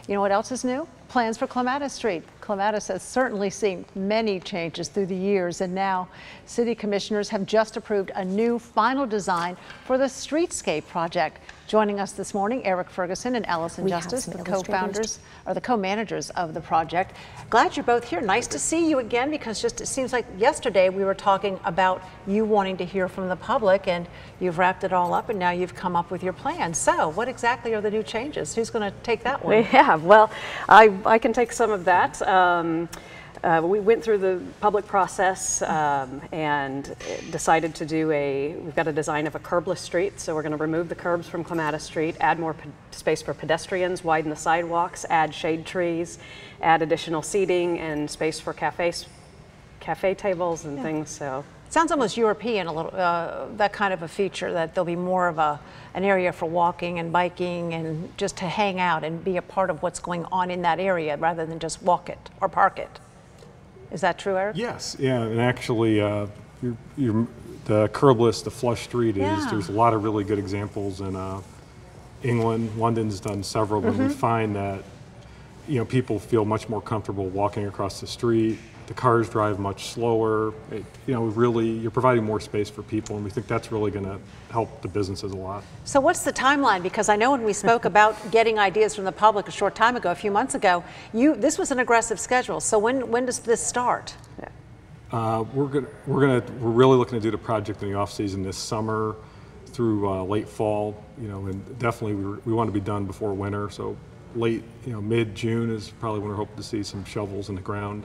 You know what else is new? Plans for Clematis Street. Clematis has certainly seen many changes through the years, and now city commissioners have just approved a new final design for the streetscape project. Joining us this morning, Erik Ferguson and Allison Justice, the co-founders or the co-managers of the project. Glad you're both here. Nice to see you again, because just it seems like yesterday we were talking about you wanting to hear from the public, and you've wrapped it all up and now you've come up with your plan. So what exactly are the new changes? Who's going to take that one? Yeah, well, I can take some of that. We went through the public process and decided to do we've got a design of a curbless street, so we're going to remove the curbs from Clematis Street, add more space for pedestrians, widen the sidewalks, add shade trees, add additional seating and space for cafe tables and things. So sounds almost European, a little, that kind of a feature, that there'll be more of an area for walking and biking and just to hang out and be a part of what's going on in that area rather than just walk it or park it. Is that true, Erik? Yes, yeah, and actually the curbless, the flush street there's a lot of really good examples in England. London's done several, but we find that people feel much more comfortable walking across the street. The cars drive much slower. Really, you're providing more space for people, and we think that's really going to help the businesses a lot. So what's the timeline? Because I know when we spoke about getting ideas from the public a short time ago, a few months ago, this was an aggressive schedule. So when does this start? We're really looking to do the project in the off season this summer through late fall. And definitely we want to be done before winter. So late, mid-June is probably when we're hoping to see some shovels in the ground.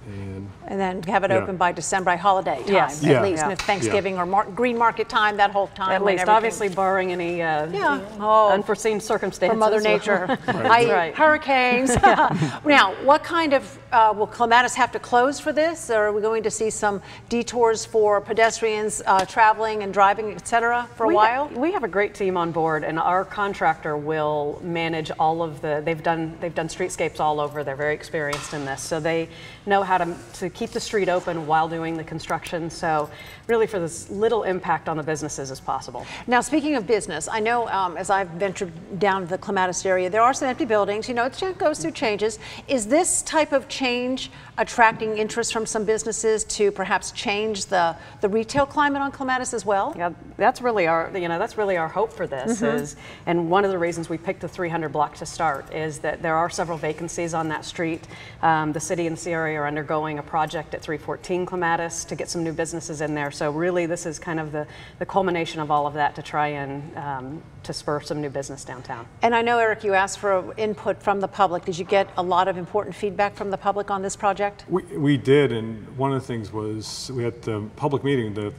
And then have it open by December, by holiday time, yes. at least, and Thanksgiving or green market time, that whole time. At least, obviously barring any unforeseen circumstances. From Mother Nature, right. Hurricanes. Now, what kind of, will Clematis have to close for this, or are we going to see some detours for pedestrians traveling and driving, et cetera, for a while? We have a great team on board, and our contractor will manage all of they've done streetscapes all over. They're very experienced in this, so they know how to keep the street open while doing the construction. So really for this little impact on the businesses as possible. Now, speaking of business, I know as I've ventured down the Clematis area, there are some empty buildings. It goes through changes. Is this type of change attracting interest from some businesses to perhaps change the retail climate on Clematis as well? Yeah, that's really our hope for this and one of the reasons we picked the 300 block to start is that there are several vacancies on that street. The city and CRA are undergoing a project at 314 Clematis to get some new businesses in there. So really this is kind of the culmination of all of that to try and to spur some new business downtown. And I know, Erik, you asked for input from the public. Did you get a lot of important feedback from the public on this project? We did, and one of the things was we had the public meeting, the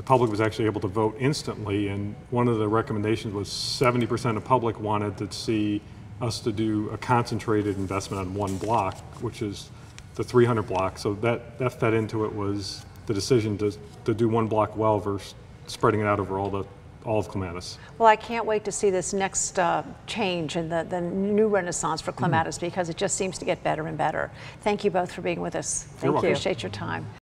public was actually able to vote instantly, and one of the recommendations was 70% of the public wanted to see us to do a concentrated investment on one block, which is the 300 block. So that fed into it was the decision to do one block well versus spreading it out over all of Clematis. Well, I can't wait to see this next change and the new renaissance for Clematis because it just seems to get better and better. Thank you both for being with us. You're welcome. Appreciate your time.